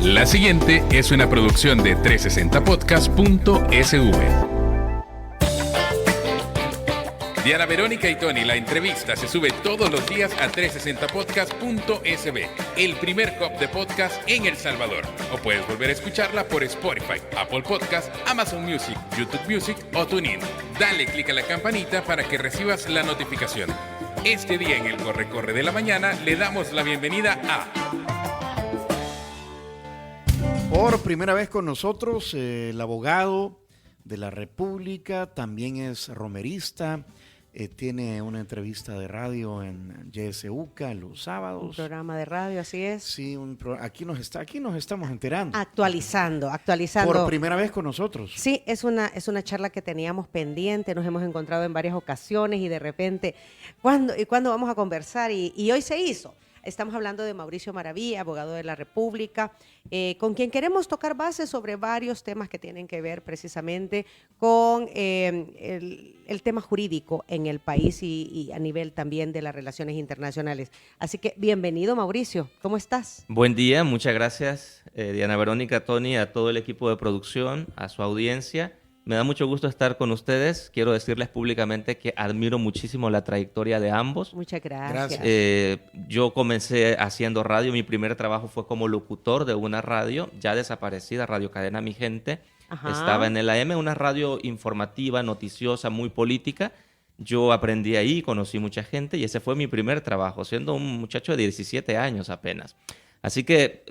La siguiente es una producción de 360podcast.sv. Diana Verónica y Tony, la entrevista se sube todos los días a 360podcast.sv, el primer hub de podcast en El Salvador. O puedes volver a escucharla por Spotify, Apple Podcast, Amazon Music, YouTube Music o TuneIn. Dale clic a la campanita para que recibas la notificación. Este día en el Corre de la Mañana le damos la bienvenida a... Por primera vez con nosotros, el abogado de la República, también es romerista. Tiene una entrevista de radio en YSUCA los sábados. Un programa de radio, así es. Sí, aquí nos estamos enterando. Actualizando. Por primera vez con nosotros. Sí, es una charla que teníamos pendiente, nos hemos encontrado en varias ocasiones y de repente, ¿cuándo vamos a conversar? Y hoy se hizo. Estamos hablando de Mauricio Maravilla, abogado de la República, con quien queremos tocar bases sobre varios temas que tienen que ver precisamente con el tema jurídico en el país y a nivel también de las relaciones internacionales. Así que bienvenido, Mauricio. ¿Cómo estás? Buen día, muchas gracias, Diana Verónica, Tony, a todo el equipo de producción, a su audiencia. Me da mucho gusto estar con ustedes. Quiero decirles públicamente que admiro muchísimo la trayectoria de ambos. Muchas gracias. Yo comencé haciendo radio. Mi primer trabajo fue como locutor de una radio ya desaparecida, Radio Cadena Mi Gente. Ajá. Estaba en el AM, una radio informativa, noticiosa, muy política. Yo aprendí ahí, conocí mucha gente y ese fue mi primer trabajo, siendo un muchacho de 17 años apenas. Así que...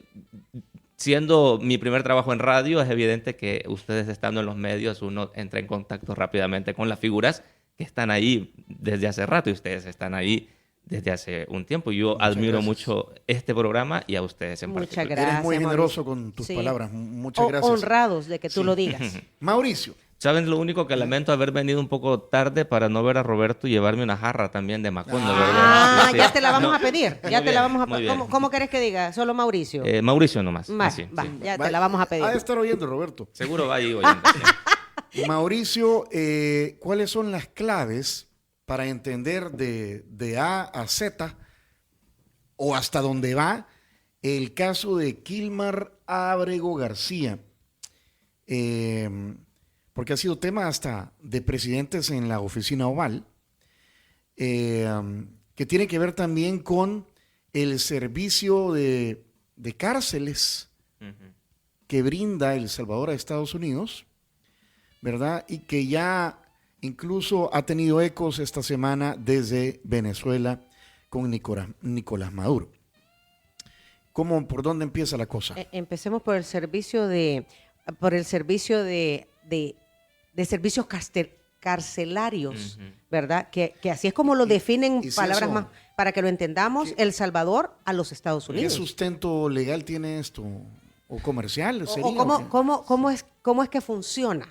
siendo mi primer trabajo en radio, es evidente que ustedes estando en los medios, uno entra en contacto rápidamente con las figuras que están ahí desde hace rato y ustedes están ahí desde hace un tiempo. Yo admiro mucho este programa y a ustedes en particular. Muchas gracias. Eres muy generoso con tus palabras. Muchas gracias. Honrados de que tú lo digas. Mauricio. ¿Saben lo único que lamento? Haber venido un poco tarde para no ver a Roberto y llevarme una jarra también de Macondo, ¿verdad? Sí. Ya te la vamos a pedir. ¿Cómo querés que diga? ¿Solo Mauricio? Mauricio nomás. Te la vamos a pedir. Ha de estar oyendo, Roberto. Seguro va ahí oyendo. Mauricio, ¿cuáles son las claves para entender de A a Z o hasta dónde va el caso de Kilmar Ábrego García? Porque ha sido tema hasta de presidentes en la oficina oval, que tiene que ver también con el servicio de cárceles que brinda El Salvador a Estados Unidos, ¿verdad? Y que ya incluso ha tenido ecos esta semana desde Venezuela con Nicolás Maduro. ¿Por dónde empieza la cosa? Empecemos por el servicio de servicios carcelarios, ¿verdad? Que así es como lo definen palabras más, para que lo entendamos, El Salvador a los Estados Unidos. ¿Qué sustento legal tiene esto? ¿O comercial? ¿Cómo es que funciona?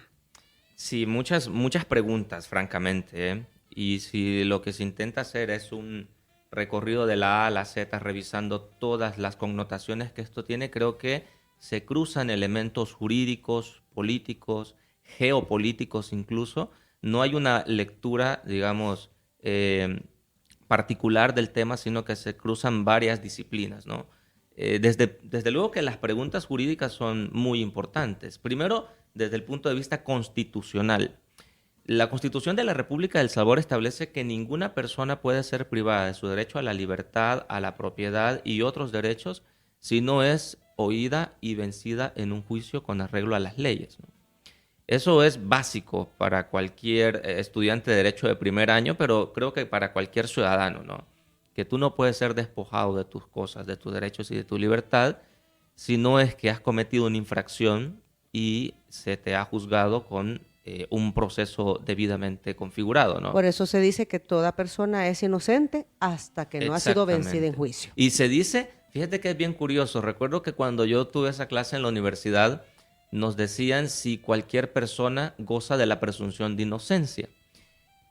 Sí, muchas preguntas, francamente, ¿eh? Y si lo que se intenta hacer es un recorrido de la A a la Z, revisando todas las connotaciones que esto tiene, creo que se cruzan elementos jurídicos, políticos, geopolíticos incluso. No hay una lectura, digamos, particular del tema, sino que se cruzan varias disciplinas, ¿no? Desde luego que las preguntas jurídicas son muy importantes. Primero, desde el punto de vista constitucional. La Constitución de la República de El Salvador establece que ninguna persona puede ser privada de su derecho a la libertad, a la propiedad y otros derechos si no es oída y vencida en un juicio con arreglo a las leyes, ¿no? Eso es básico para cualquier estudiante de derecho de primer año, pero creo que para cualquier ciudadano, ¿no? Que tú no puedes ser despojado de tus cosas, de tus derechos y de tu libertad, si no es que has cometido una infracción y se te ha juzgado con un proceso debidamente configurado, ¿no? Por eso se dice que toda persona es inocente hasta que no ha sido vencida en juicio. Y se dice, fíjate que es bien curioso, recuerdo que cuando yo tuve esa clase en la universidad, nos decían si cualquier persona goza de la presunción de inocencia.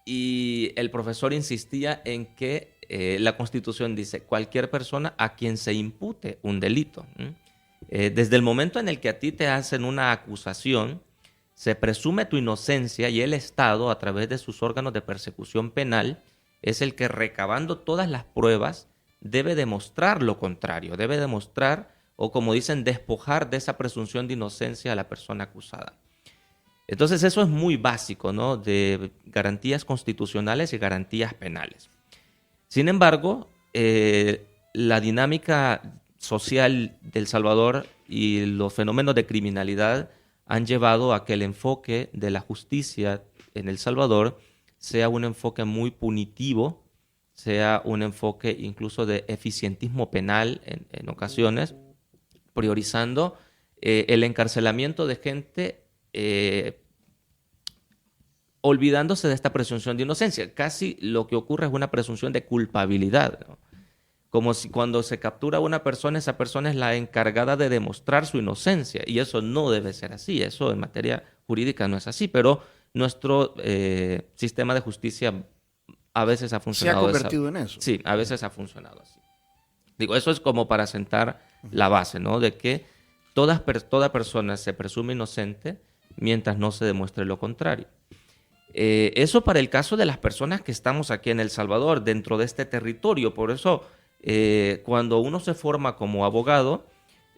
Y el profesor insistía en que la Constitución dice cualquier persona a quien se impute un delito. Desde el momento en el que a ti te hacen una acusación, se presume tu inocencia y el Estado, a través de sus órganos de persecución penal, es el que, recabando todas las pruebas, debe demostrar lo contrario, debe demostrar o como dicen, despojar de esa presunción de inocencia a la persona acusada. Entonces eso es muy básico, ¿no? De garantías constitucionales y garantías penales. Sin embargo, la dinámica social de El Salvador y los fenómenos de criminalidad han llevado a que el enfoque de la justicia en El Salvador sea un enfoque muy punitivo, sea un enfoque incluso de eficientismo penal en ocasiones, priorizando el encarcelamiento de gente olvidándose de esta presunción de inocencia. Casi lo que ocurre es una presunción de culpabilidad, ¿no? Como si cuando se captura a una persona, esa persona es la encargada de demostrar su inocencia. Y eso no debe ser así. Eso en materia jurídica no es así. Pero nuestro sistema de justicia a veces ha funcionado. Se ha convertido en eso. Sí, a veces ha funcionado así. Digo, eso es como para sentar la base, ¿no? De que toda persona se presume inocente mientras no se demuestre lo contrario. Eso para el caso de las personas que estamos aquí en El Salvador, dentro de este territorio. Por eso, cuando uno se forma como abogado,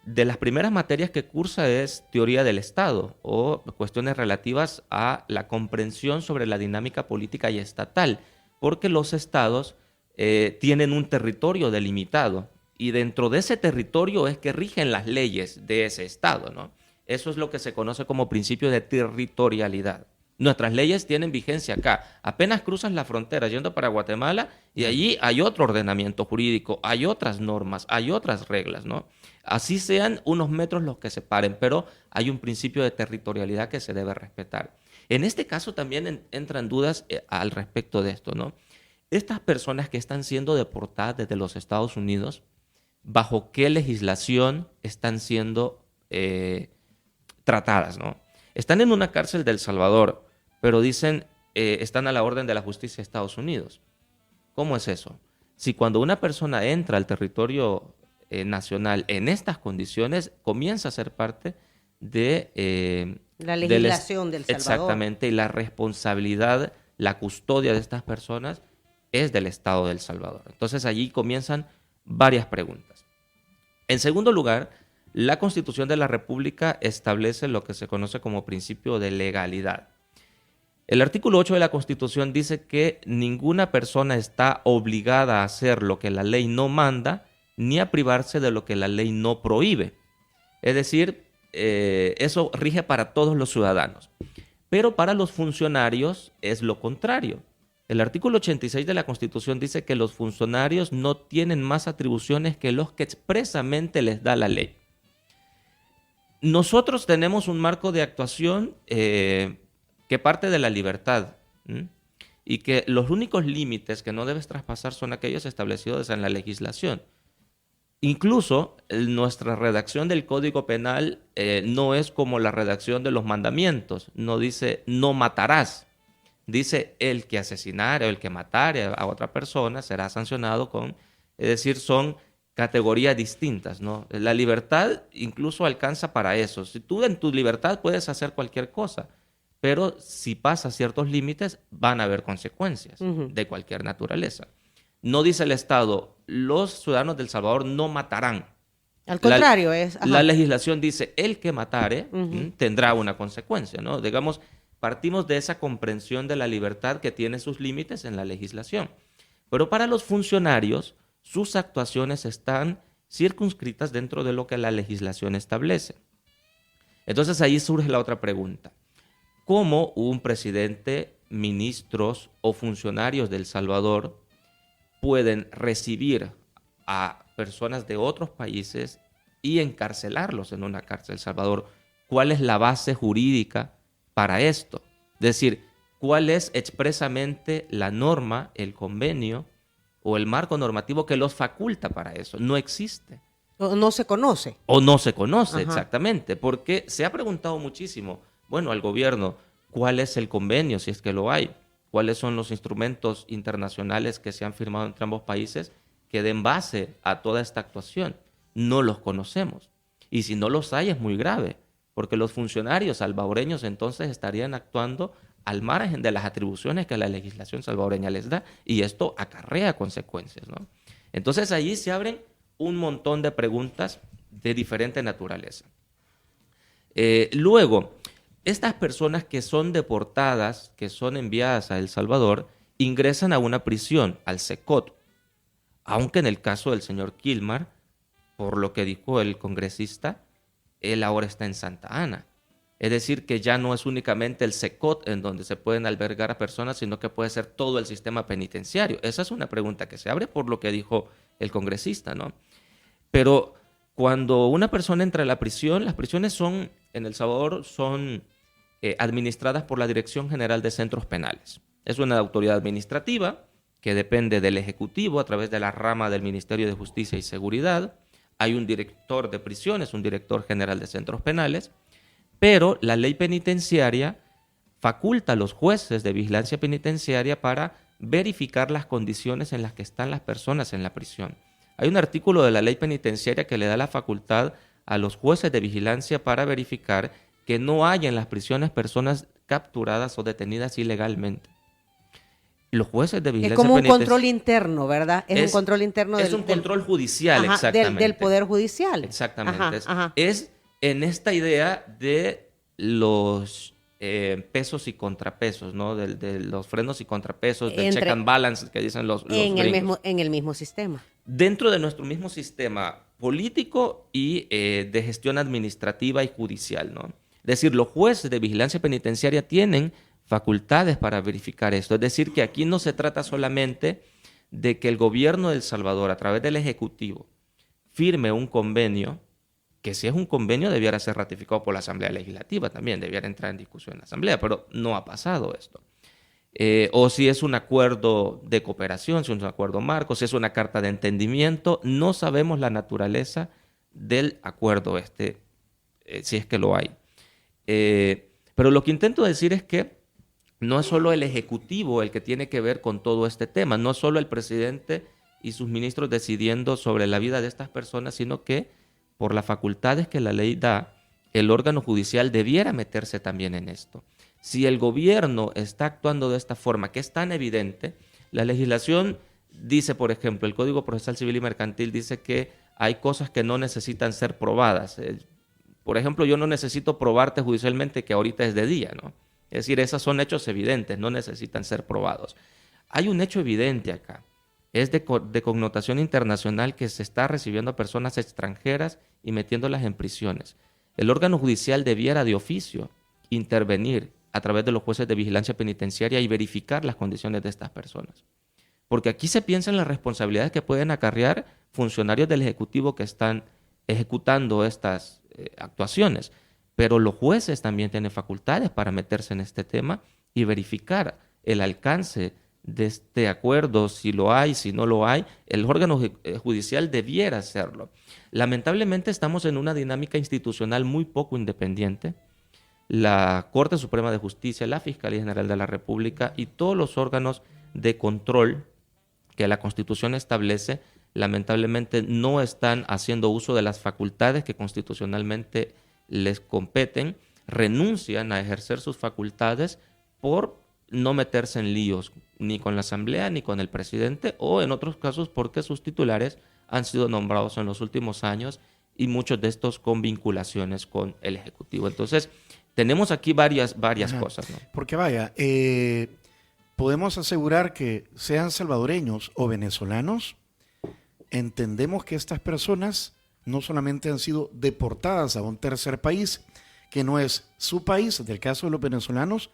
de las primeras materias que cursa es teoría del Estado o cuestiones relativas a la comprensión sobre la dinámica política y estatal, porque los estados tienen un territorio delimitado y dentro de ese territorio es que rigen las leyes de ese estado, ¿no? Eso es lo que se conoce como principio de territorialidad. Nuestras leyes tienen vigencia acá. Apenas cruzas la frontera yendo para Guatemala y allí hay otro ordenamiento jurídico, hay otras normas, hay otras reglas, ¿no? Así sean unos metros los que separen, pero hay un principio de territorialidad que se debe respetar. En este caso también entran dudas al respecto de esto, ¿no? Estas personas que están siendo deportadas desde los Estados Unidos, ¿bajo qué legislación están siendo tratadas, ¿no? Están en una cárcel de El Salvador, pero dicen están a la orden de la justicia de Estados Unidos. ¿Cómo es eso? Si cuando una persona entra al territorio nacional en estas condiciones, comienza a ser parte de la legislación del Salvador. Exactamente, y la responsabilidad, la custodia de estas personas es del Estado de El Salvador. Entonces allí comienzan varias preguntas. En segundo lugar, la Constitución de la República establece lo que se conoce como principio de legalidad. El artículo 8 de la Constitución dice que ninguna persona está obligada a hacer lo que la ley no manda, ni a privarse de lo que la ley no prohíbe. Es decir, eso rige para todos los ciudadanos. Pero para los funcionarios es lo contrario. El artículo 86 de la Constitución dice que los funcionarios no tienen más atribuciones que los que expresamente les da la ley. Nosotros tenemos un marco de actuación que parte de la libertad, y que los únicos límites que no debes traspasar son aquellos establecidos en la legislación. Incluso nuestra redacción del Código Penal no es como la redacción de los mandamientos. No dice no matarás. Dice el que asesinare o el que matare a otra persona será sancionado con, es decir, son categorías distintas, ¿no? La libertad incluso alcanza para eso. Si tú en tu libertad puedes hacer cualquier cosa, pero si pasas ciertos límites van a haber consecuencias de cualquier naturaleza. No dice el Estado, los ciudadanos de El Salvador no matarán. Al contrario, la legislación dice, el que matare tendrá una consecuencia, ¿no? Digamos, partimos de esa comprensión de la libertad que tiene sus límites en la legislación. Pero para los funcionarios, sus actuaciones están circunscritas dentro de lo que la legislación establece. Entonces ahí surge la otra pregunta. ¿Cómo un presidente, ministros o funcionarios de El Salvador pueden recibir a personas de otros países y encarcelarlos en una cárcel de El Salvador? ¿Cuál es la base jurídica para esto? Es decir, ¿cuál es expresamente la norma, el convenio o el marco normativo que los faculta para eso? No existe. O no se conoce. O no se conoce, Ajá. exactamente, porque se ha preguntado muchísimo, bueno, al gobierno, ¿cuál es el convenio, si es que lo hay? ¿Cuáles son los instrumentos internacionales que se han firmado entre ambos países que den base a toda esta actuación? No los conocemos. Y si no los hay, es muy grave, porque los funcionarios salvadoreños entonces estarían actuando al margen de las atribuciones que la legislación salvadoreña les da, y esto acarrea consecuencias, ¿no? Entonces allí se abren un montón de preguntas de diferente naturaleza. Luego, estas personas que son deportadas, que son enviadas a El Salvador, ingresan a una prisión, al SECOT, aunque en el caso del señor Kilmar, por lo que dijo el congresista, él ahora está en Santa Ana. Es decir, que ya no es únicamente el SECOT en donde se pueden albergar a personas, sino que puede ser todo el sistema penitenciario. Esa es una pregunta que se abre por lo que dijo el congresista, ¿no? Pero cuando una persona entra a la prisión, las prisiones son, en El Salvador, son administradas por la Dirección General de Centros Penales. Es una autoridad administrativa que depende del Ejecutivo a través de la rama del Ministerio de Justicia y Seguridad. Hay un director de prisiones, un director general de centros penales, pero la ley penitenciaria faculta a los jueces de vigilancia penitenciaria para verificar las condiciones en las que están las personas en la prisión. Hay un artículo de la ley penitenciaria que le da la facultad a los jueces de vigilancia para verificar que no haya en las prisiones personas capturadas o detenidas ilegalmente. Los jueces de vigilancia es como un penitenciaria... control interno, ¿verdad? Es un control interno Es un control judicial, ajá, exactamente. del Poder Judicial. Exactamente. Ajá. Es en esta idea de los pesos y contrapesos, ¿no? De los frenos y contrapesos, del check and balance que dicen los gringos. En el mismo sistema. Dentro de nuestro mismo sistema político y de gestión administrativa y judicial, ¿no? Es decir, los jueces de vigilancia penitenciaria tienen facultades para verificar esto. Es decir, que aquí no se trata solamente de que el gobierno de El Salvador, a través del Ejecutivo, firme un convenio, que si es un convenio debiera ser ratificado por la Asamblea Legislativa también, debiera entrar en discusión en la Asamblea, pero no ha pasado esto. O si es un acuerdo de cooperación, si es un acuerdo marco, si es una carta de entendimiento, no sabemos la naturaleza del acuerdo si es que lo hay. Pero lo que intento decir es que no es solo el Ejecutivo el que tiene que ver con todo este tema, no es solo el presidente y sus ministros decidiendo sobre la vida de estas personas, sino que por las facultades que la ley da, el órgano judicial debiera meterse también en esto. Si el gobierno está actuando de esta forma, que es tan evidente, la legislación dice, por ejemplo, el Código Procesal Civil y Mercantil dice que hay cosas que no necesitan ser probadas. Por ejemplo, yo no necesito probarte judicialmente que ahorita es de día, ¿no? Es decir, esos son hechos evidentes, no necesitan ser probados. Hay un hecho evidente acá. Es de connotación internacional que se está recibiendo a personas extranjeras y metiéndolas en prisiones. El órgano judicial debiera de oficio intervenir a través de los jueces de vigilancia penitenciaria y verificar las condiciones de estas personas. Porque aquí se piensa en las responsabilidades que pueden acarrear funcionarios del Ejecutivo que están ejecutando estas actuaciones. Pero los jueces también tienen facultades para meterse en este tema y verificar el alcance de este acuerdo, si lo hay, si no lo hay. El órgano judicial debiera hacerlo. Lamentablemente estamos en una dinámica institucional muy poco independiente. La Corte Suprema de Justicia, la Fiscalía General de la República y todos los órganos de control que la Constitución establece, lamentablemente no están haciendo uso de las facultades que constitucionalmente les competen, renuncian a ejercer sus facultades por no meterse en líos ni con la Asamblea ni con el presidente, o en otros casos porque sus titulares han sido nombrados en los últimos años y muchos de estos con vinculaciones con el Ejecutivo. Entonces, tenemos aquí varias cosas, ¿no? Porque vaya, podemos asegurar que sean salvadoreños o venezolanos, entendemos que estas personas no solamente han sido deportadas a un tercer país, que no es su país, del caso de los venezolanos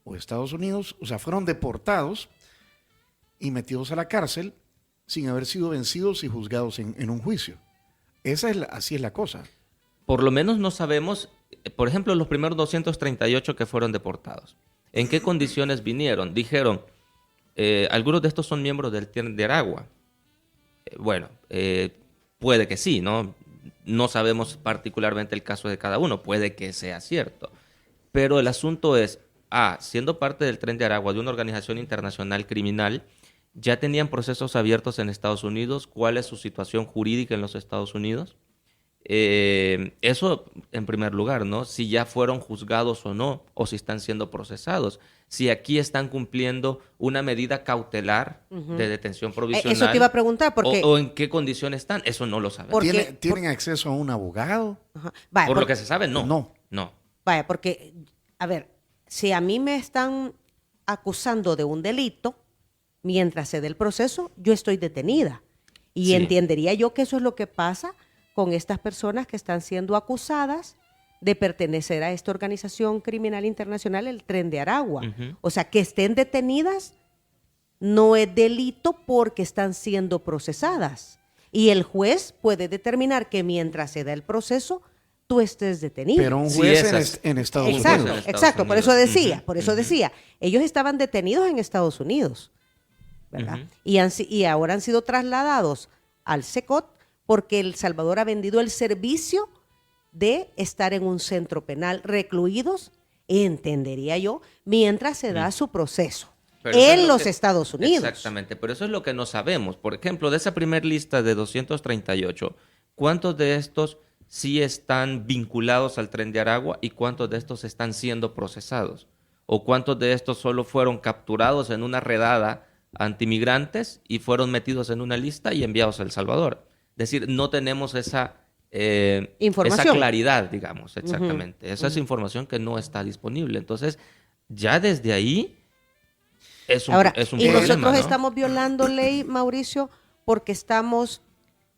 o Estados Unidos, o sea, fueron deportados y metidos a la cárcel sin haber sido vencidos y juzgados en un juicio. Así es la cosa. Por lo menos no sabemos, por ejemplo, los primeros 238 que fueron deportados. ¿En qué condiciones vinieron? Dijeron, algunos de estos son miembros del Tren de Aragua. Puede que sí, ¿no? No sabemos particularmente el caso de cada uno, puede que sea cierto. Pero el asunto es, siendo parte del Tren de Aragua, de una organización internacional criminal, ya tenían procesos abiertos en Estados Unidos. ¿Cuál es su situación jurídica en los Estados Unidos? Eso en primer lugar, ¿no? Si ya fueron juzgados o no, o si están siendo procesados. Si aquí están cumpliendo una medida cautelar de detención provisional. Eso te iba a preguntar, porque... O en qué condiciones están, eso no lo sabemos. ¿Tienen acceso a un abogado? Ajá. Vaya, Por lo que se sabe, no. No. Vaya, porque, a ver, si a mí me están acusando de un delito, mientras se dé el proceso, yo estoy detenida. Y Sí. entendería yo que eso es lo que pasa con estas personas que están siendo acusadas de pertenecer a esta organización criminal internacional, el Tren de Aragua. Ujú. O sea, que estén detenidas no es delito porque están siendo procesadas. Y el juez puede determinar que mientras se da el proceso, tú estés detenido. Pero un Sí, juez esas- en Estados Exacto, Unidos. en Estados exacto, por eso Unidos. decía, Ujú. ellos estaban detenidos en Estados Unidos, ¿verdad? Ujú. Y ahora han sido trasladados al SECOT porque El Salvador ha vendido el servicio de estar en un centro penal recluidos, entendería yo, mientras se da su proceso Pero eso es en lo los que- Estados Unidos. Exactamente, pero eso es lo que no sabemos. Por ejemplo, de esa primera lista de 238, ¿cuántos de estos sí están vinculados al Tren de Aragua y cuántos de estos están siendo procesados? ¿O cuántos de estos solo fueron capturados en una redada antimigrantes y fueron metidos en una lista y enviados a El Salvador? Es decir, no tenemos esa Información. esa claridad, digamos, exactamente. Esa es información que no está disponible. Entonces, ya desde ahí es un, Ahora, es un y problema, nosotros ¿no? estamos violando ley, Mauricio, porque estamos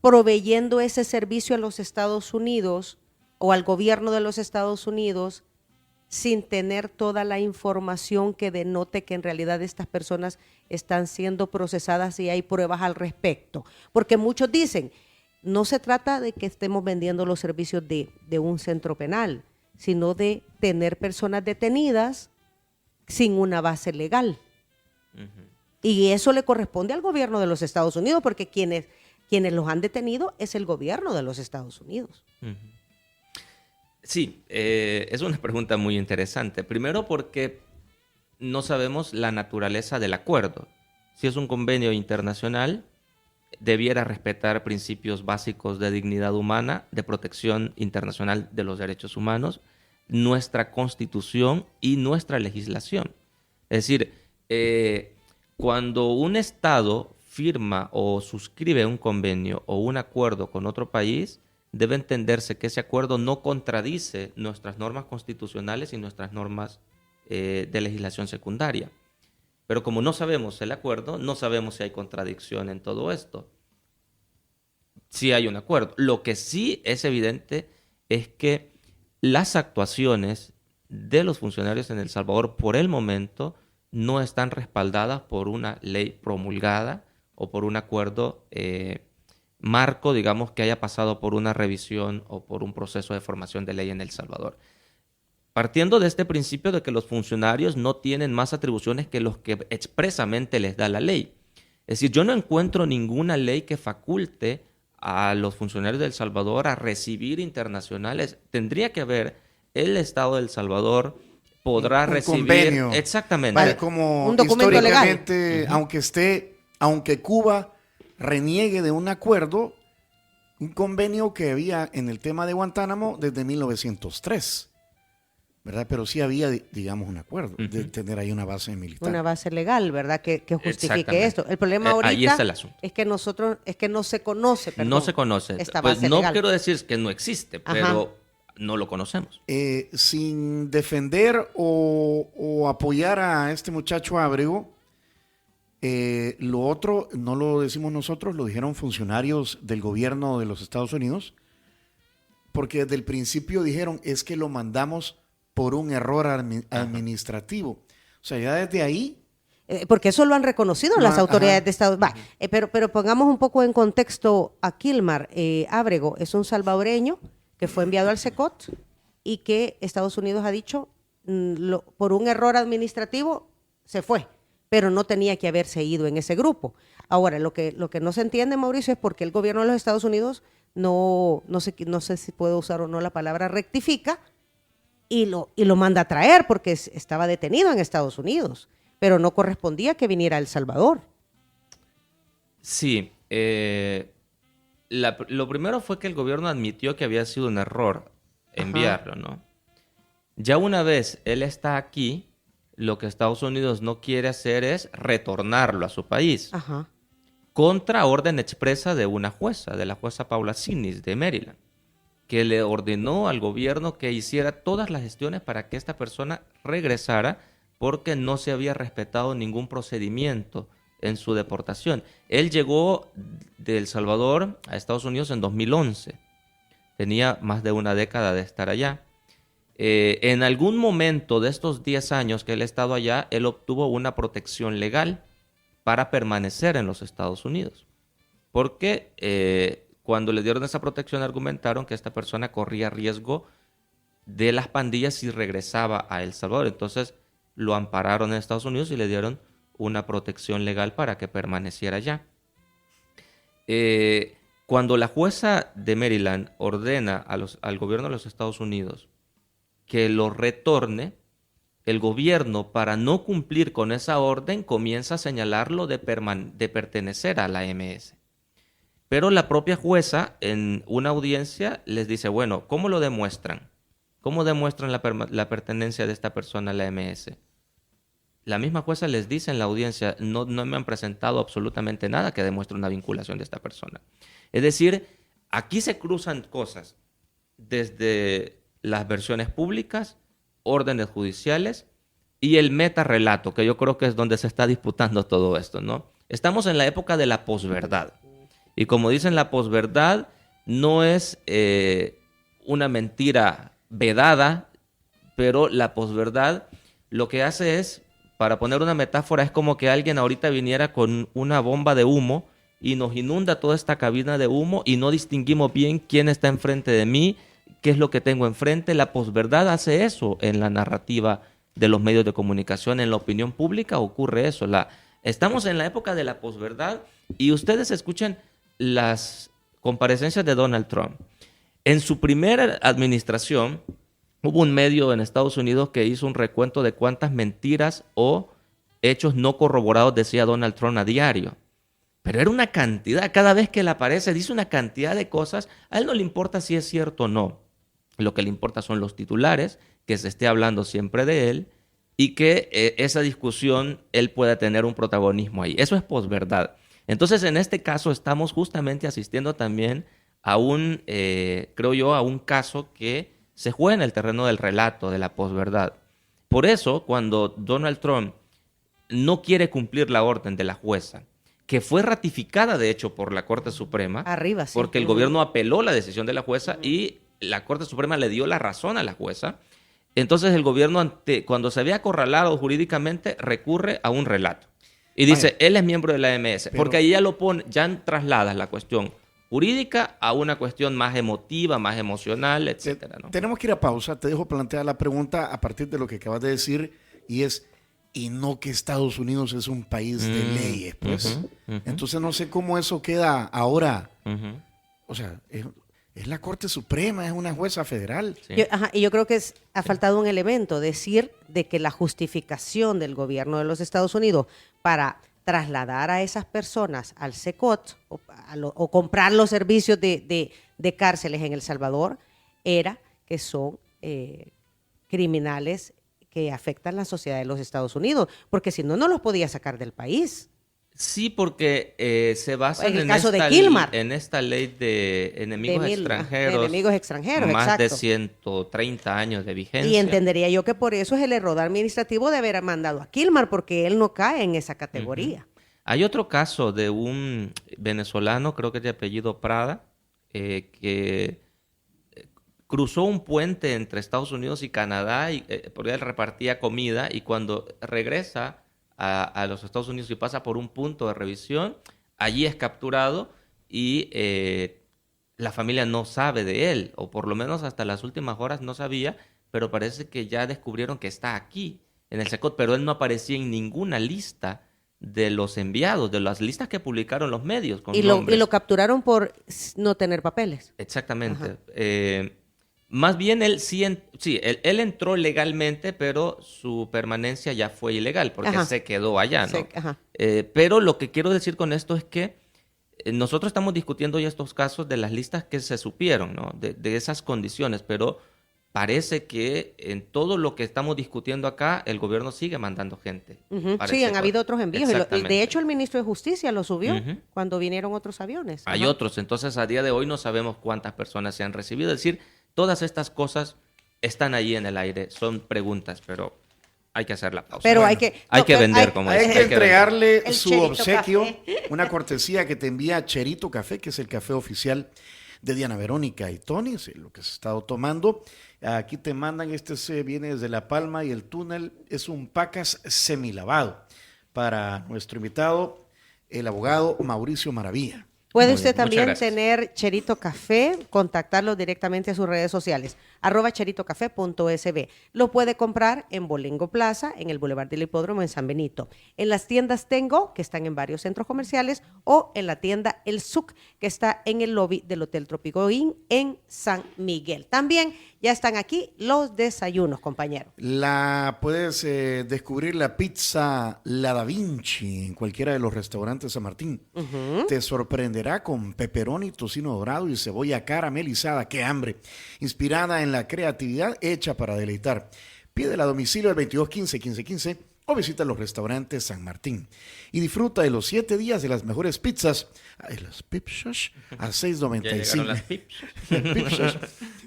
proveyendo ese servicio a los Estados Unidos o al gobierno de los Estados Unidos sin tener toda la información que denote que en realidad estas personas están siendo procesadas y hay pruebas al respecto. Porque muchos dicen, no se trata de que estemos vendiendo los servicios de un centro penal, sino de tener personas detenidas sin una base legal. Y eso le corresponde al gobierno de los Estados Unidos, porque quienes los han detenido es el gobierno de los Estados Unidos. Ujú. Sí, es una pregunta muy interesante. Primero porque no sabemos la naturaleza del acuerdo. Si es un convenio internacional, debiera respetar principios básicos de dignidad humana, de protección internacional de los derechos humanos, nuestra constitución y nuestra legislación. Es decir, cuando un Estado firma o suscribe un convenio o un acuerdo con otro país, debe entenderse que ese acuerdo no contradice nuestras normas constitucionales y nuestras normas de legislación secundaria. Pero como no sabemos el acuerdo, no sabemos si hay contradicción en todo esto. Sí hay un acuerdo. Lo que sí es evidente es que las actuaciones de los funcionarios en El Salvador por el momento no están respaldadas por una ley promulgada o por un acuerdo marco, digamos, que haya pasado por una revisión o por un proceso de formación de ley en El Salvador. Partiendo de este principio de que los funcionarios no tienen más atribuciones que los que expresamente les da la ley. Es decir, yo no encuentro ninguna ley que faculte a los funcionarios de El Salvador a recibir internacionales. Tendría que haber el Estado de El Salvador podrá Un recibir... convenio. Exactamente. Vale, como Un documento legal. históricamente, aunque Cuba reniegue de un acuerdo, un convenio que había en el tema de Guantánamo desde 1903, ¿verdad? Pero sí había, digamos, un acuerdo de tener ahí una base militar. Una base legal, ¿verdad? Que justifique Exactamente. esto. El problema Ahí ahorita está el asunto. es que no se conoce, perdón, No se conoce. esta Pues base no legal. quiero decir que no existe, Ajá. pero no lo conocemos. Sin defender o apoyar a este muchacho Ábrego, lo otro no lo decimos nosotros, lo dijeron funcionarios del gobierno de los Estados Unidos, porque desde el principio dijeron es que lo mandamos por un error administrativo. O sea, ya desde ahí... Porque eso lo han reconocido las Ajá. autoridades de Estados Unidos. Pero pongamos un poco en contexto a Kilmar. Ábrego es un salvadoreño que fue enviado al SECOT y que Estados Unidos ha dicho por un error administrativo se fue, pero no tenía que haberse ido en ese grupo. Ahora, lo que no se entiende, Mauricio, es porque el gobierno de los Estados Unidos no sé si puedo usar o no la palabra rectifica y lo manda a traer porque estaba detenido en Estados Unidos, pero no correspondía que viniera a El Salvador. Sí, lo primero fue que el gobierno admitió que había sido un error enviarlo, ¿no? Ya una vez él está aquí, lo que Estados Unidos no quiere hacer es retornarlo a su país. Ajá. Contra orden expresa de una jueza, de la jueza Paula Sinis de Maryland, que le ordenó al gobierno que hiciera todas las gestiones para que esta persona regresara porque no se había respetado ningún procedimiento en su deportación. Él llegó de El Salvador a Estados Unidos en 2011. Tenía más de una década de estar allá. En algún momento de estos 10 años que él ha estado allá, él obtuvo una protección legal para permanecer en los Estados Unidos. Porque cuando le dieron esa protección argumentaron que esta persona corría riesgo de las pandillas si regresaba a El Salvador. Entonces lo ampararon en Estados Unidos y le dieron una protección legal para que permaneciera allá. Cuando la jueza de Maryland ordena al gobierno de los Estados Unidos que lo retorne, el gobierno, para no cumplir con esa orden, comienza a señalarlo de pertenecer a la MS. Pero la propia jueza, en una audiencia, les dice, bueno, ¿cómo lo demuestran? ¿Cómo demuestran la pertenencia de esta persona a la MS? La misma jueza les dice en la audiencia, no me han presentado absolutamente nada que demuestre una vinculación de esta persona. Es decir, aquí se cruzan cosas desde las versiones públicas, órdenes judiciales y el metarrelato, que yo creo que es donde se está disputando todo esto, ¿no? Estamos en la época de la posverdad. Y como dicen, la posverdad no es una mentira vedada, pero la posverdad lo que hace es, para poner una metáfora, es como que alguien ahorita viniera con una bomba de humo y nos inunda toda esta cabina de humo y no distinguimos bien quién está enfrente de mí, qué es lo que tengo enfrente. La posverdad hace eso en la narrativa de los medios de comunicación, en la opinión pública ocurre eso. Estamos en la época de la posverdad y ustedes escuchen las comparecencias de Donald Trump. En su primera administración hubo un medio en Estados Unidos que hizo un recuento de cuántas mentiras o hechos no corroborados decía Donald Trump a diario. Pero era una cantidad, cada vez que él aparece dice una cantidad de cosas. A él no le importa si es cierto o no. Lo que le importa son los titulares, que se esté hablando siempre de él y que esa discusión él pueda tener un protagonismo ahí. Eso es posverdad. Entonces, en este caso estamos justamente asistiendo también a creo yo, a un caso que se juega en el terreno del relato, de la posverdad. Por eso, cuando Donald Trump no quiere cumplir la orden de la jueza, que fue ratificada, de hecho, por la Corte Suprema, Arriba, sí. porque el gobierno apeló la decisión de la jueza y la Corte Suprema le dio la razón a la jueza, entonces el gobierno, cuando se había acorralado jurídicamente, recurre a un relato. Y dice, él es miembro de la MS, porque ahí ya lo pone, ya trasladas la cuestión jurídica a una cuestión más emotiva, más emocional, etcétera, ¿no? Tenemos que ir a pausa. Te dejo plantear la pregunta a partir de lo que acabas de decir y es, y no que Estados Unidos es un país de leyes, pues. Entonces no sé cómo eso queda ahora. O sea, es la Corte Suprema, es una jueza federal. Sí. Y yo creo que ha faltado un elemento, decir de que la justificación del gobierno de los Estados Unidos para trasladar a esas personas al CECOT o comprar los servicios de cárceles en El Salvador era que son criminales que afectan la sociedad de los Estados Unidos, porque si no, no los podía sacar del país. Sí, porque se basan En el caso de Kilmar. en esta ley de enemigos De extranjeros. enemigos extranjeros, más exacto. de 130 años de vigencia. Y entendería yo que por eso es el error administrativo de haber mandado a Kilmar, porque él no cae en esa categoría. Hay otro caso de un venezolano, creo que es de apellido Prada, que cruzó un puente entre Estados Unidos y Canadá, y porque él repartía comida, y cuando regresa a los Estados Unidos y pasa por un punto de revisión, allí es capturado y la familia no sabe de él, o por lo menos hasta las últimas horas no sabía, pero parece que ya descubrieron que está aquí, en el CECOT, pero él no aparecía en ninguna lista de los enviados, de las listas que publicaron los medios. Con Y nombres. lo capturaron por no tener papeles. Exactamente. Más bien él él entró legalmente, pero su permanencia ya fue ilegal porque se quedó allá, ¿no? Pero lo que quiero decir con esto es que nosotros estamos discutiendo ya estos casos de las listas que se supieron, ¿no? De esas condiciones, pero parece que en todo lo que estamos discutiendo acá, el gobierno sigue mandando gente. Ujú. Parece Sí, han habido otros envíos. Exactamente. De hecho, el ministro de Justicia lo subió Ujú. cuando vinieron otros aviones. Hay Ajá. otros, entonces a día de hoy no sabemos cuántas personas se han recibido. Es decir, todas estas cosas están ahí en el aire, son preguntas, pero hay que hacer la pausa. Pero Bueno, hay que vender, como Hay dicen, que entregarle El su Cherito obsequio, Café. una cortesía que te envía Cherito Café, que es el café oficial de Diana Verónica y Tony, es lo que se ha estado tomando. Aquí te mandan, viene desde La Palma y el túnel, es un Pacas semilavado para nuestro invitado, el abogado Mauricio Maravilla. Puede Muy usted bien, muchas también gracias. tener Cherito Café, contactarlo directamente a sus redes sociales, @cheritocafé.sb. Lo puede comprar en Bolengo Plaza, en el Boulevard del Hipódromo en San Benito. En las tiendas Tengo, que están en varios centros comerciales, o en la tienda El Suc, que está en el lobby del Hotel Tropico Inn en San Miguel. También ya están aquí los desayunos, compañero. Puedes descubrir la pizza La Da Vinci en cualquiera de los restaurantes San Martín. Te sorprenderá con pepperoni, tocino dorado y cebolla caramelizada. ¡Qué hambre! Inspirada en la creatividad hecha para deleitar. Pídela a domicilio al 2215-1515 o visita los restaurantes San Martín. Y disfruta de los 7 días de las mejores pizzas. Las pizzas a Ya llegaron $6.95. las pips. Pizzas.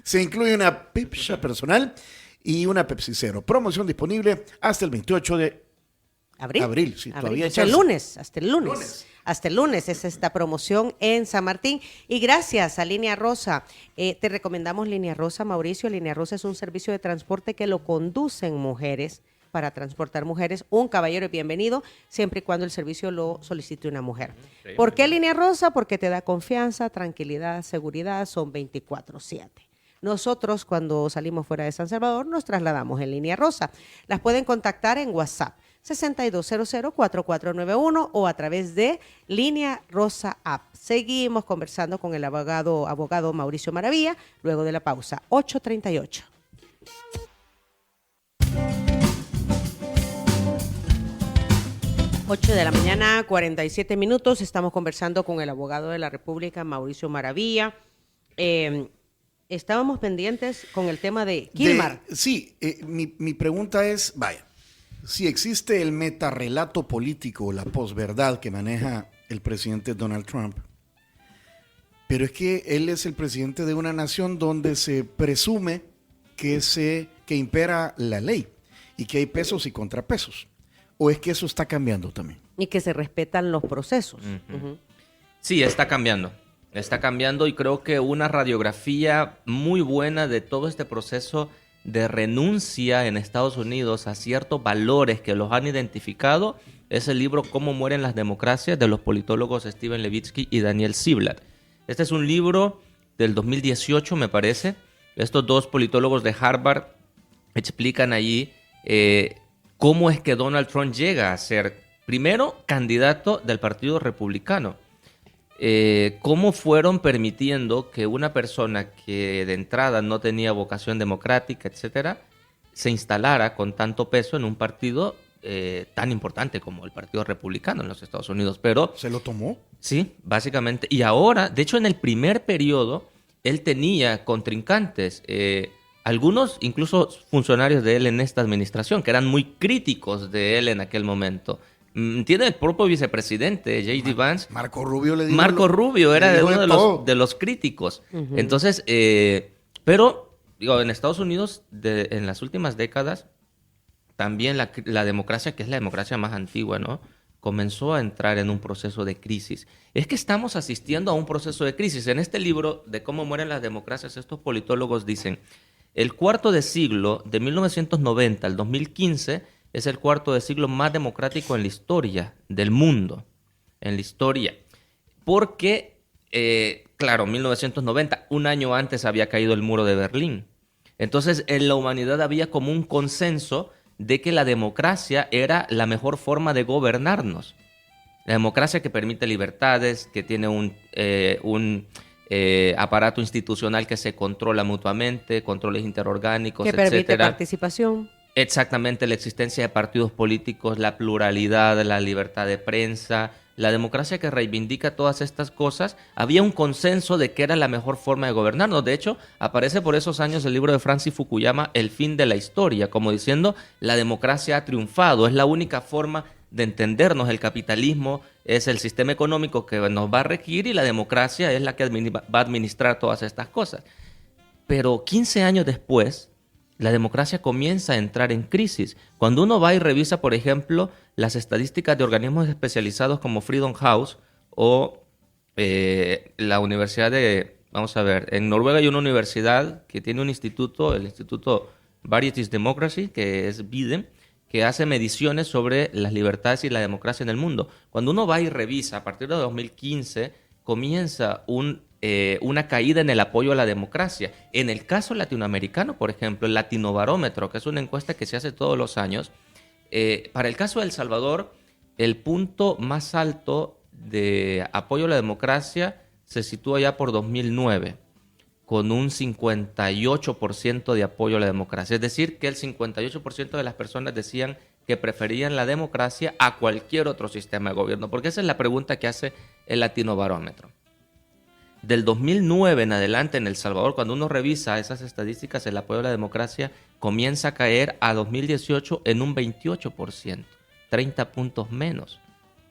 Se incluye una pizza personal y una Pepsi Cero. Promoción disponible hasta el 28 de Abril, sí, todavía hay Hasta el chance. lunes, hasta el lunes. Hasta el lunes es esta promoción en San Martín. Y gracias a Línea Rosa. Te recomendamos Línea Rosa, Mauricio. Línea Rosa es un servicio de transporte que lo conducen mujeres para transportar mujeres. Un caballero es bienvenido siempre y cuando el servicio lo solicite una mujer. ¿Por qué Línea Rosa? Porque te da confianza, tranquilidad, seguridad. Son 24/7. Nosotros, cuando salimos fuera de San Salvador, nos trasladamos en Línea Rosa. Las pueden contactar en WhatsApp 6200-4491 o a través de Línea Rosa App. Seguimos conversando con el abogado Mauricio Maravilla luego de la pausa. 8:38. Ocho de la mañana, 47 minutos. Estamos conversando con el abogado de la República, Mauricio Maravilla. Estábamos pendientes con el tema de Kilmar. Mi pregunta es, vaya, si existe el metarrelato político, la posverdad que maneja el presidente Donald Trump, pero es que él es el presidente de una nación donde se presume que impera la ley y que hay pesos y contrapesos. ¿O es que eso está cambiando también? Y que se respetan los procesos. Ujú. Sí, está cambiando. Está cambiando y creo que una radiografía muy buena de todo este proceso de renuncia en Estados Unidos a ciertos valores que los han identificado es el libro Cómo mueren las democracias de los politólogos Steven Levitsky y Daniel Ziblatt. Este es un libro del 2018, me parece. Estos dos politólogos de Harvard explican allí cómo es que Donald Trump llega a ser, primero, candidato del Partido Republicano. Cómo fueron permitiendo que una persona que de entrada no tenía vocación democrática, etcétera, se instalara con tanto peso en un partido tan importante como el Partido Republicano en los Estados Unidos. Pero ¿Se lo tomó? sí, básicamente. Y ahora, de hecho, en el primer periodo, él tenía contrincantes, algunos incluso funcionarios de él en esta administración, que eran muy críticos de él en aquel momento. Tiene el propio vicepresidente, J.D. Vance. Marco Rubio le dijo. Marco Rubio era le dijo uno todo. de los críticos. Ujú. Entonces, pero, digo, en Estados Unidos, en las últimas décadas, también la democracia, que es la democracia más antigua, ¿no?, comenzó a entrar en un proceso de crisis. Es que estamos asistiendo a un proceso de crisis. En este libro de Cómo mueren las democracias, estos politólogos dicen, el cuarto de siglo, de 1990 al 2015, es el cuarto de siglo más democrático en la historia del mundo. En la historia. Porque, claro, 1990, un año antes había caído el muro de Berlín. Entonces, en la humanidad había como un consenso de que la democracia era la mejor forma de gobernarnos. La democracia que permite libertades, que tiene un aparato institucional que se controla mutuamente, controles interorgánicos, Que permite etcétera. participación. Exactamente, la existencia de partidos políticos, la pluralidad, la libertad de prensa, la democracia que reivindica todas estas cosas, había un consenso de que era la mejor forma de gobernarnos. De hecho, aparece por esos años el libro de Francis Fukuyama, El fin de la historia, como diciendo, la democracia ha triunfado, es la única forma de entendernos. El capitalismo es el sistema económico que nos va a regir y la democracia es la que va a administrar todas estas cosas. Pero 15 años después, la democracia comienza a entrar en crisis. Cuando uno va y revisa, por ejemplo, las estadísticas de organismos especializados como Freedom House o la Universidad vamos a ver, en Noruega hay una universidad que tiene un instituto, el Instituto Varieties Democracy, que es VIDEM, que hace mediciones sobre las libertades y la democracia en el mundo. Cuando uno va y revisa, a partir de 2015, comienza una caída en el apoyo a la democracia. En el caso latinoamericano, por ejemplo, el Latinobarómetro, que es una encuesta que se hace todos los años, para el caso de El Salvador, el punto más alto de apoyo a la democracia se sitúa ya por 2009, con un 58% de apoyo a la democracia. Es decir, que el 58% de las personas decían que preferían la democracia a cualquier otro sistema de gobierno, porque esa es la pregunta que hace el Latinobarómetro. Del 2009 en adelante en El Salvador, cuando uno revisa esas estadísticas, el apoyo a la democracia comienza a caer a 2018 en un 28%, 30 puntos menos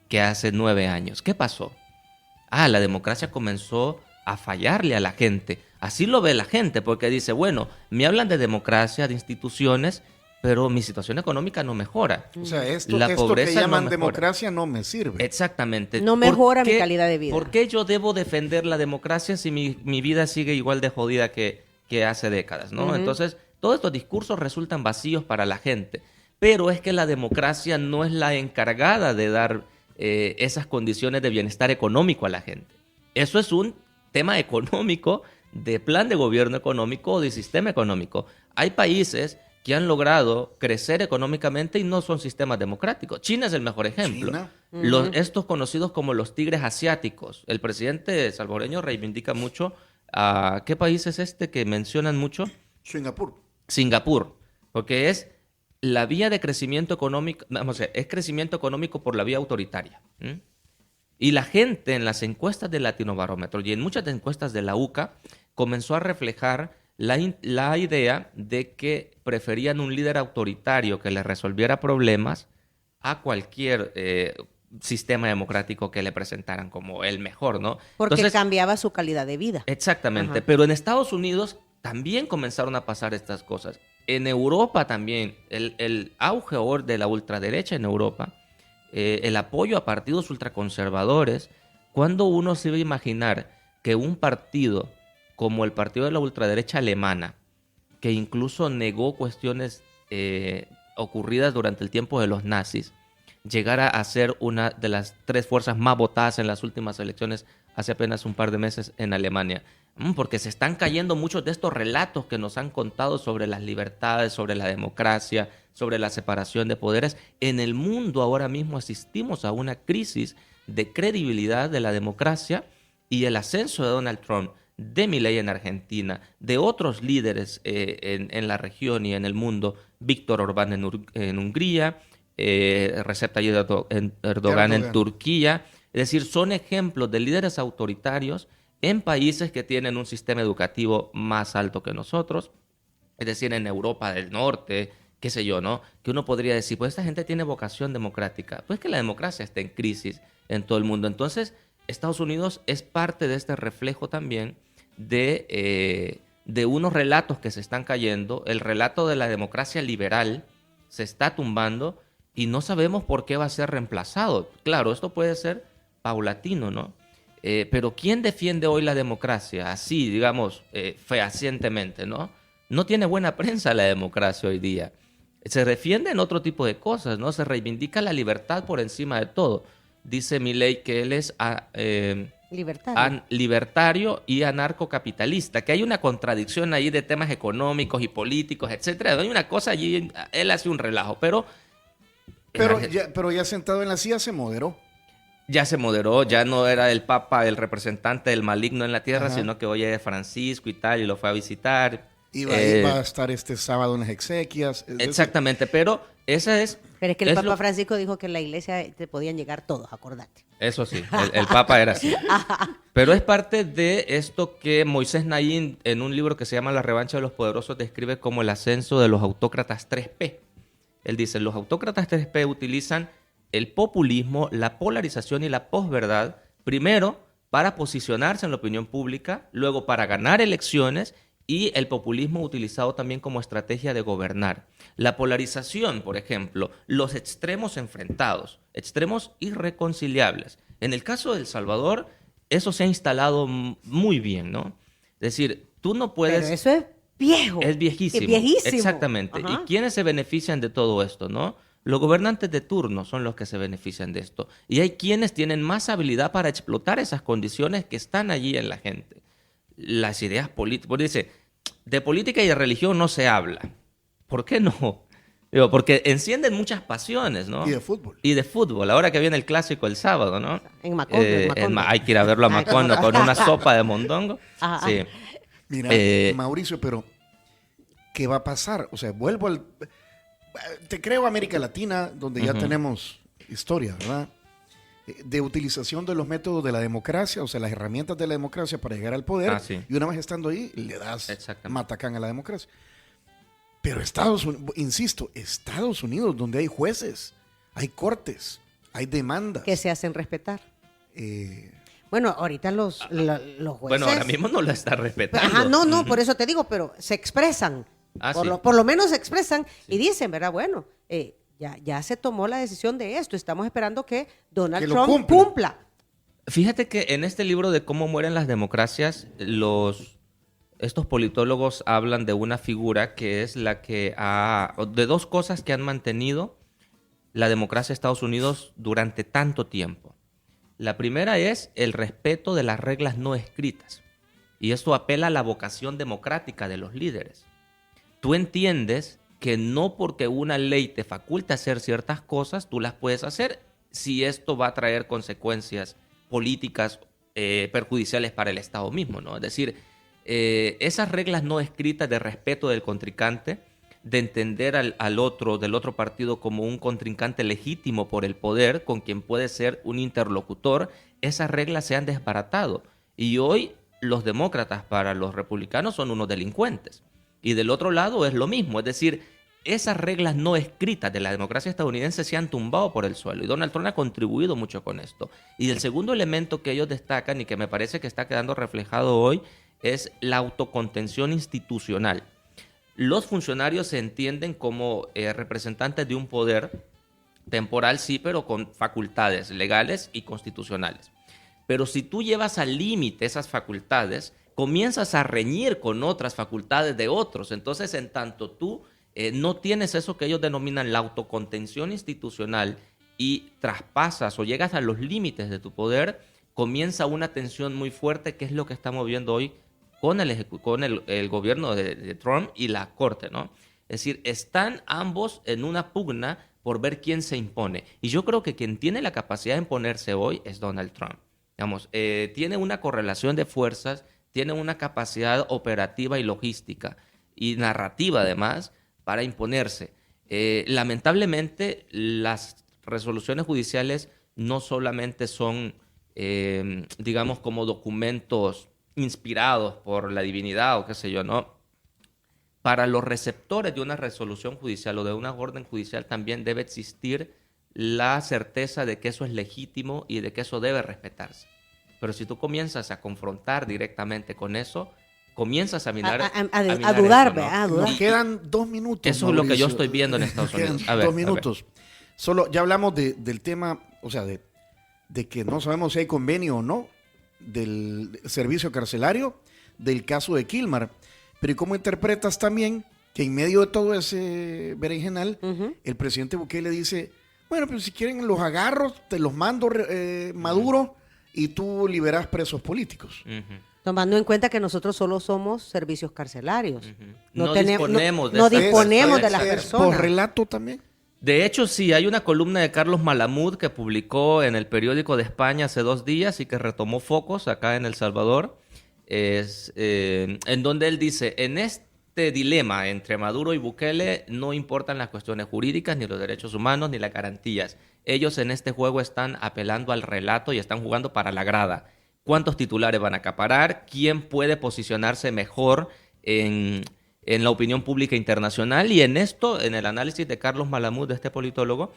que hace 9 años. ¿Qué pasó? La democracia comenzó a fallarle a la gente. Así lo ve la gente, porque dice, bueno, me hablan de democracia, de instituciones, pero mi situación económica no mejora. O sea, esto pobreza que llaman no democracia no me sirve. Exactamente. No mejora mi calidad de vida. ¿Por qué yo debo defender la democracia si mi vida sigue igual de jodida que hace décadas, ¿no? Entonces, todos estos discursos resultan vacíos para la gente. Pero es que la democracia no es la encargada de dar esas condiciones de bienestar económico a la gente. Eso es un tema económico, de plan de gobierno económico o de sistema económico. Hay países que han logrado crecer económicamente y no son sistemas democráticos. China es el mejor ejemplo. Estos conocidos como los tigres asiáticos. El presidente salvadoreño reivindica mucho a... ¿Qué país es este que mencionan mucho? Singapur, porque es la vía de crecimiento económico, es crecimiento económico por la vía autoritaria. Y la gente en las encuestas del Latinobarómetro y en muchas encuestas de la UCA comenzó a reflejar la idea de que preferían un líder autoritario que les resolviera problemas a cualquier sistema democrático que le presentaran como el mejor, ¿no? Porque Entonces, cambiaba su calidad de vida. Exactamente, Ajá. pero en Estados Unidos también comenzaron a pasar estas cosas. En Europa también, el auge de la ultraderecha en Europa, el apoyo a partidos ultraconservadores, ¿cuándo uno se iba a imaginar que un partido como el partido de la ultraderecha alemana, que incluso negó cuestiones ocurridas durante el tiempo de los nazis, llegara a ser una de las 3 fuerzas más votadas en las últimas elecciones hace apenas un par de meses en Alemania? Porque se están cayendo muchos de estos relatos que nos han contado sobre las libertades, sobre la democracia, sobre la separación de poderes. En el mundo ahora mismo asistimos a una crisis de credibilidad de la democracia y el ascenso de Donald Trump, de Milei en Argentina, de otros líderes en la región y en el mundo, Víctor Orbán en Hungría, Recep Tayyip Erdogan en Turquía. Es decir, son ejemplos de líderes autoritarios en países que tienen un sistema educativo más alto que nosotros, es decir, en Europa del Norte, qué sé yo, ¿no? Que uno podría decir, pues esta gente tiene vocación democrática. Pues que la democracia está en crisis en todo el mundo. Entonces, Estados Unidos es parte de este reflejo también de unos relatos que se están cayendo. El relato de la democracia liberal se está tumbando y no sabemos por qué va a ser reemplazado. Claro, esto puede ser paulatino, ¿no? Pero ¿quién defiende hoy la democracia? Así, digamos, fehacientemente, ¿no? No tiene buena prensa la democracia hoy día. Se defiende en otro tipo de cosas, ¿no? Se reivindica la libertad por encima de todo. Dice Milei que él es libertario y anarcocapitalista, que hay una contradicción ahí de temas económicos y políticos, etcétera. Hay una cosa allí, él hace un relajo, pero ya sentado en la silla se moderó. Ya se moderó, ya no era el papa el representante del maligno en la tierra, sino que hoy es Francisco y tal, y lo fue a visitar. Y ahí va a estar este sábado en las exequias. Exactamente, pero esa es... Pero es que el es Papa lo- Francisco dijo que en la iglesia te podían llegar todos, acordate. Eso sí, el Papa era así. Pero es parte de esto que Moisés Naín, en un libro que se llama La revancha de los poderosos, describe como el ascenso de los autócratas 3P. Él dice, los autócratas 3P utilizan el populismo, la polarización y la posverdad, primero para posicionarse en la opinión pública, luego para ganar elecciones, y el populismo utilizado también como estrategia de gobernar. La polarización, por ejemplo, los extremos enfrentados, extremos irreconciliables. En el caso de El Salvador, eso se ha instalado muy bien, ¿no? Es decir, tú no puedes... Pero eso es viejo. Es viejísimo. Es viejísimo. Exactamente. Ajá. ¿Y quiénes se benefician de todo esto, no? Los gobernantes de turno son los que se benefician de esto. Y hay quienes tienen más habilidad para explotar esas condiciones que están allí en la gente. Las ideas políticas. Porque dice, de política y de religión no se habla. ¿Por qué no? Digo, porque encienden muchas pasiones, ¿no? Y de fútbol. Y de fútbol. Ahora que viene el clásico el sábado, ¿no? En Macondo, en Macondo. Hay que ir a verlo a Ay, Macondo con una sopa de mondongo. Ajá. Sí. Mira, Eh, Mauricio, pero ¿qué va a pasar? O sea, vuelvo al... Te creo América Latina, donde ya tenemos historia, ¿verdad? De utilización de los métodos de la democracia, o sea, las herramientas de la democracia para llegar al poder. Sí. Y una vez estando ahí, le das Exactamente. matacán a la democracia. Pero Estados Unidos, insisto, Estados Unidos, donde hay jueces, hay cortes, hay demandas. Que se hacen respetar. eh, Bueno, ahorita los jueces... Bueno, ahora mismo no lo está respetando. Ajá, no, por eso te digo, pero se expresan. Ah, por, sí. por lo menos se expresan y dicen, ¿verdad? Bueno, ya se tomó la decisión de esto. Estamos esperando que Donald Que lo Trump cumpla. cumpla. Fíjate que en este libro de cómo mueren las democracias, estos politólogos hablan de una figura que es la que de dos cosas que han mantenido la democracia de Estados Unidos durante tanto tiempo. La primera es el respeto de las reglas no escritas. Y esto apela a la vocación democrática de los líderes. Tú entiendes que no porque una ley te faculte hacer ciertas cosas, tú las puedes hacer si esto va a traer consecuencias políticas perjudiciales para el Estado mismo, ¿no? Es decir, esas reglas no escritas de respeto del contrincante, de entender al otro, del otro partido como un contrincante legítimo por el poder, con quien puede ser un interlocutor, esas reglas se han desbaratado. Y hoy los demócratas para los republicanos son unos delincuentes. Y del otro lado es lo mismo, es decir, esas reglas no escritas de la democracia estadounidense se han tumbado por el suelo y Donald Trump ha contribuido mucho con esto. Y el segundo elemento que ellos destacan y que me parece que está quedando reflejado hoy es la autocontención institucional. Los funcionarios se entienden como representantes de un poder temporal, sí, pero con facultades legales y constitucionales. Pero si tú llevas al límite esas facultades, comienzas a reñir con otras facultades de otros. Entonces, en tanto tú no tienes eso que ellos denominan la autocontención institucional y traspasas o llegas a los límites de tu poder, comienza una tensión muy fuerte, que es lo que estamos viendo hoy con el gobierno de Trump y la Corte, ¿no? Es decir, están ambos en una pugna por ver quién se impone. Y yo creo que quien tiene la capacidad de imponerse hoy es Donald Trump. Digamos, tiene una correlación de fuerzas, tiene una capacidad operativa y logística y narrativa además para imponerse. Lamentablemente, las resoluciones judiciales no solamente son, digamos, como documentos inspirados por la divinidad o qué sé yo, ¿no? Para los receptores de una resolución judicial o de una orden judicial también debe existir la certeza de que eso es legítimo y de que eso debe respetarse. Pero si tú comienzas a confrontar directamente con eso, comienzas a mirar A mirar dudar, eso, ¿no? ¿verdad? A dudar. Nos quedan 2 minutos. Eso es lo que yo Mauricio. estoy viendo en Estados Nos quedan Unidos. A ver, 2 minutos. Solo ya hablamos del tema, o sea, de que no sabemos si hay convenio o no del servicio carcelario, del caso de Kilmar. Pero ¿y cómo interpretas también que en medio de todo ese berenjenal, el presidente Bukele dice, bueno, pero si quieren los agarro, te los mando Maduro y tú liberas presos políticos? Tomando en cuenta que nosotros solo somos servicios carcelarios. No tenemos- disponemos de no esa- disponemos de es- las es- personas. ¿Por relato también? De hecho, sí, hay una columna de Carlos Malamud que publicó en el periódico de España hace 2 días y que retomó focos acá en El Salvador, en donde él dice, este dilema entre Maduro y Bukele no importan las cuestiones jurídicas, ni los derechos humanos, ni las garantías. Ellos en este juego están apelando al relato y están jugando para la grada. ¿Cuántos titulares van a acaparar? ¿Quién puede posicionarse mejor en la opinión pública internacional? Y en esto, en el análisis de Carlos Malamud, de este politólogo,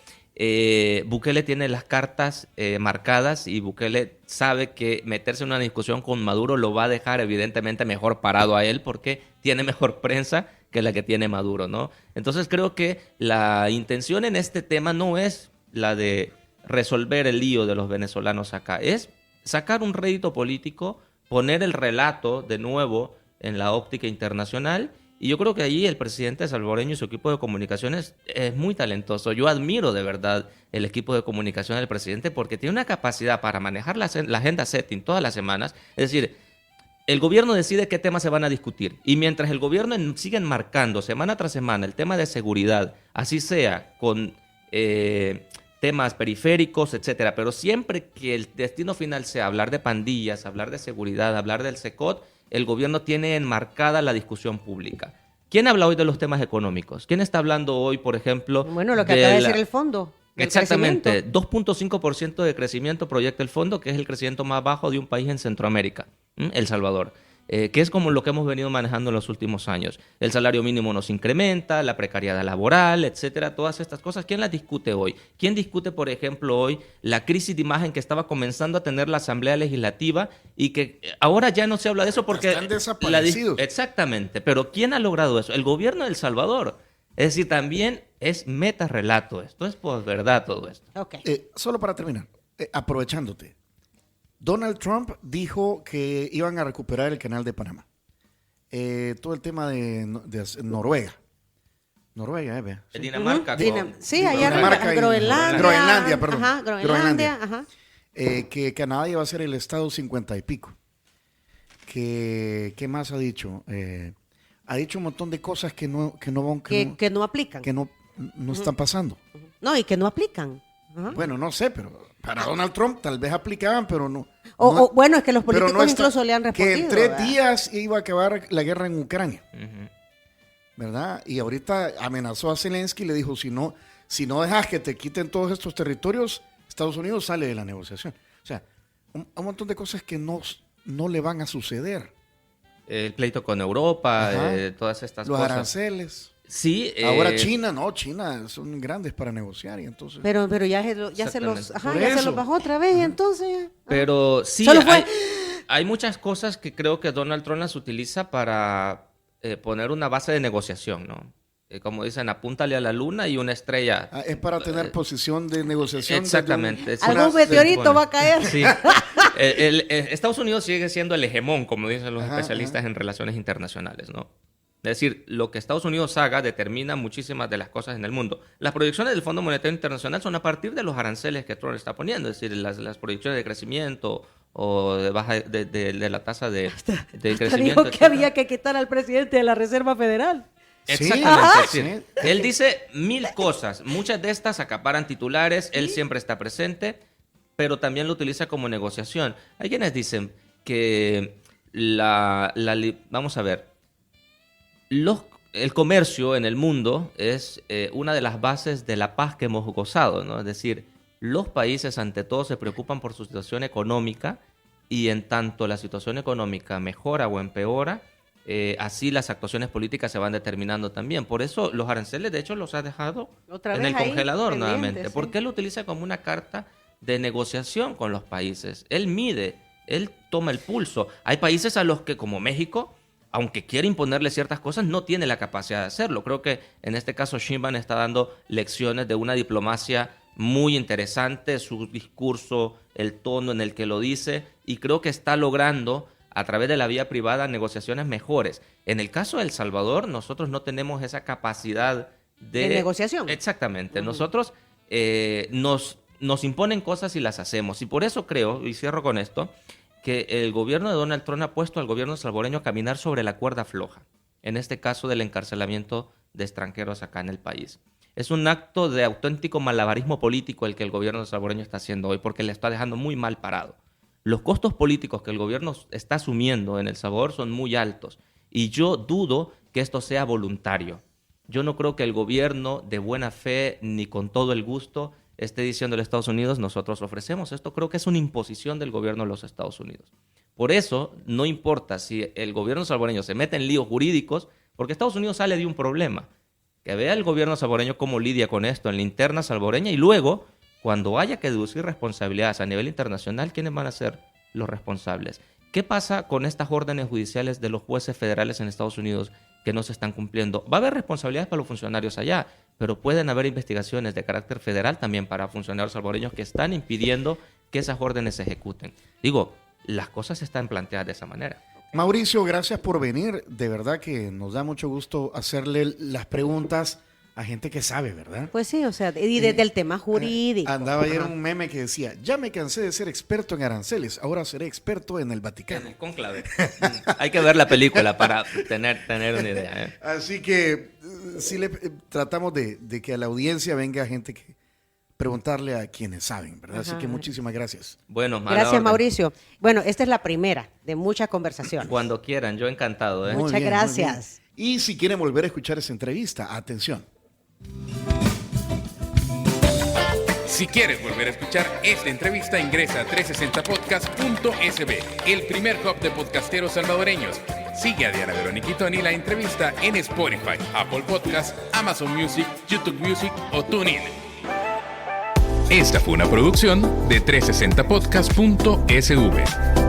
Bukele tiene las cartas marcadas, y Bukele sabe que meterse en una discusión con Maduro lo va a dejar evidentemente mejor parado a él, porque tiene mejor prensa que la que tiene Maduro, ¿no? Entonces creo que la intención en este tema no es la de resolver el lío de los venezolanos acá, es sacar un rédito político, poner el relato de nuevo en la óptica internacional. Y yo creo que allí el presidente salvadoreño y su equipo de comunicaciones es muy talentoso. Yo admiro de verdad el equipo de comunicación del presidente, porque tiene una capacidad para manejar la agenda setting todas las semanas. Es decir, el gobierno decide qué temas se van a discutir. Y mientras el gobierno sigue enmarcando semana tras semana el tema de seguridad, así sea con temas periféricos, etcétera, pero siempre que el destino final sea hablar de pandillas, hablar de seguridad, hablar del SECOT, el gobierno tiene enmarcada la discusión pública. ¿Quién habla hoy de los temas económicos? ¿Quién está hablando hoy, por ejemplo? Bueno, lo que acaba de decir el fondo. Exactamente, 2.5% de crecimiento proyecta el fondo, que es el crecimiento más bajo de un país en Centroamérica, El Salvador, que es como lo que hemos venido manejando en los últimos años. El salario mínimo nos incrementa, la precariedad laboral, etcétera, todas estas cosas. ¿Quién las discute hoy? ¿Quién discute, por ejemplo, hoy la crisis de imagen que estaba comenzando a tener la Asamblea Legislativa y que ahora ya no se habla de eso porque están desaparecidos? Exactamente, pero ¿quién ha logrado eso? El gobierno de El Salvador. Es decir, también es metarrelato esto, es posverdad todo esto. Okay. Solo para terminar, aprovechándote. Donald Trump dijo que iban a recuperar el canal de Panamá. Todo el tema de Noruega. Noruega, vea. Sí. Dinamarca. Sí, allá Dinamarca arriba. Groenlandia, perdón. Ajá, Groenlandia. Ajá. Que Canadá iba a ser el estado 50 y pico. ¿Qué más ha dicho? Ha dicho un montón de cosas que no aplican. Que no están pasando. No, y que no aplican. Ajá. Bueno, no sé, pero para Donald Trump tal vez aplicaban, pero no. Bueno, es que los políticos incluso le han respondido. Que en 3 días iba a acabar la guerra en Ucrania. ¿Verdad? Y ahorita amenazó a Zelensky y le dijo, si no dejas que te quiten todos estos territorios, Estados Unidos sale de la negociación. O sea, un montón de cosas que no le van a suceder. El pleito con Europa, todas estas los cosas. Los aranceles. Sí. Ahora China son grandes para negociar y entonces. Pero ya se los bajó otra vez, y entonces. Pero sí, hay muchas cosas que creo que Donald Trump las utiliza para poner una base de negociación, ¿no? Como dicen, apúntale a la luna y una estrella. Es para tener posición de negociación. Exactamente. Algún meteorito va a caer. Sí. Estados Unidos sigue siendo el hegemón, como dicen los especialistas en relaciones internacionales, ¿no? Es decir, lo que Estados Unidos haga determina muchísimas de las cosas en el mundo. Las proyecciones del Fondo Monetario Internacional son a partir de los aranceles que Trump está poniendo, es decir, las proyecciones de crecimiento o de baja de la tasa de crecimiento. Dijo que había que quitar al presidente de la Reserva Federal. Exactamente. Sí. Él dice 1000 cosas. Muchas de estas acaparan titulares. Él siempre está presente, pero también lo utiliza como negociación. Hay quienes dicen que vamos a ver, el comercio en el mundo es una de las bases de la paz que hemos gozado, ¿no? Es decir, los países ante todo se preocupan por su situación económica, y en tanto la situación económica mejora o empeora, así las actuaciones políticas se van determinando también. Por eso los aranceles, de hecho, los ha dejado en el congelador nuevamente. Sí. Porque él lo utiliza como una carta de negociación con los países. Él mide, él toma el pulso. Hay países a los que, como México, aunque quiere imponerle ciertas cosas, no tiene la capacidad de hacerlo. Creo que en este caso Sheinbaum está dando lecciones de una diplomacia muy interesante, su discurso, el tono en el que lo dice, y creo que está logrando a través de la vía privada negociaciones mejores. En el caso de El Salvador, nosotros no tenemos esa capacidad de negociación. Exactamente. Nosotros nos imponen cosas y las hacemos. Y por eso creo, y cierro con esto, que el gobierno de Donald Trump ha puesto al gobierno salvadoreño a caminar sobre la cuerda floja, en este caso del encarcelamiento de extranjeros acá en el país. Es un acto de auténtico malabarismo político el que el gobierno salvadoreño está haciendo hoy, porque le está dejando muy mal parado. Los costos políticos que el gobierno está asumiendo en El Salvador son muy altos, Y yo dudo que esto sea voluntario. Yo no creo que el gobierno de buena fe ni con todo el gusto esté diciendo a los Estados Unidos, nosotros ofrecemos esto. Creo que es una imposición del gobierno de los Estados Unidos. Por eso, no importa si el gobierno salvadoreño se mete en líos jurídicos, porque Estados Unidos sale de un problema. Que vea el gobierno salvadoreño cómo lidia con esto en la interna salvadoreña y luego, cuando haya que deducir responsabilidades a nivel internacional, ¿quiénes van a ser los responsables? ¿Qué pasa con estas órdenes judiciales de los jueces federales en Estados Unidos que no se están cumpliendo? Va a haber responsabilidades para los funcionarios allá, pero pueden haber investigaciones de carácter federal también para funcionarios salvadoreños que están impidiendo que esas órdenes se ejecuten. Digo, las cosas están planteadas de esa manera. Mauricio, gracias por venir. De verdad que nos da mucho gusto hacerle las preguntas a gente que sabe, ¿verdad? Pues sí, o sea, y desde el tema jurídico. Andaba ayer un meme que decía, ya me cansé de ser experto en aranceles, ahora seré experto en el Vaticano. En el cónclave. Hay que ver la película para tener una idea. Así que sí tratamos de que a la audiencia venga gente que preguntarle a quienes saben, ¿verdad? Así que muchísimas gracias. Bueno, gracias, Mauricio. Bueno, esta es la primera de muchas conversaciones. Cuando quieran, yo encantado. Muchas gracias. Y si quieren volver a escuchar esa entrevista, atención. Si quieres volver a escuchar esta entrevista, ingresa a 360podcast.sb, el primer hub de podcasteros salvadoreños. Sigue a Diana Verónica y Tony la entrevista en Spotify, Apple Podcasts, Amazon Music, YouTube Music o TuneIn. Esta fue una producción de 360podcast.sv.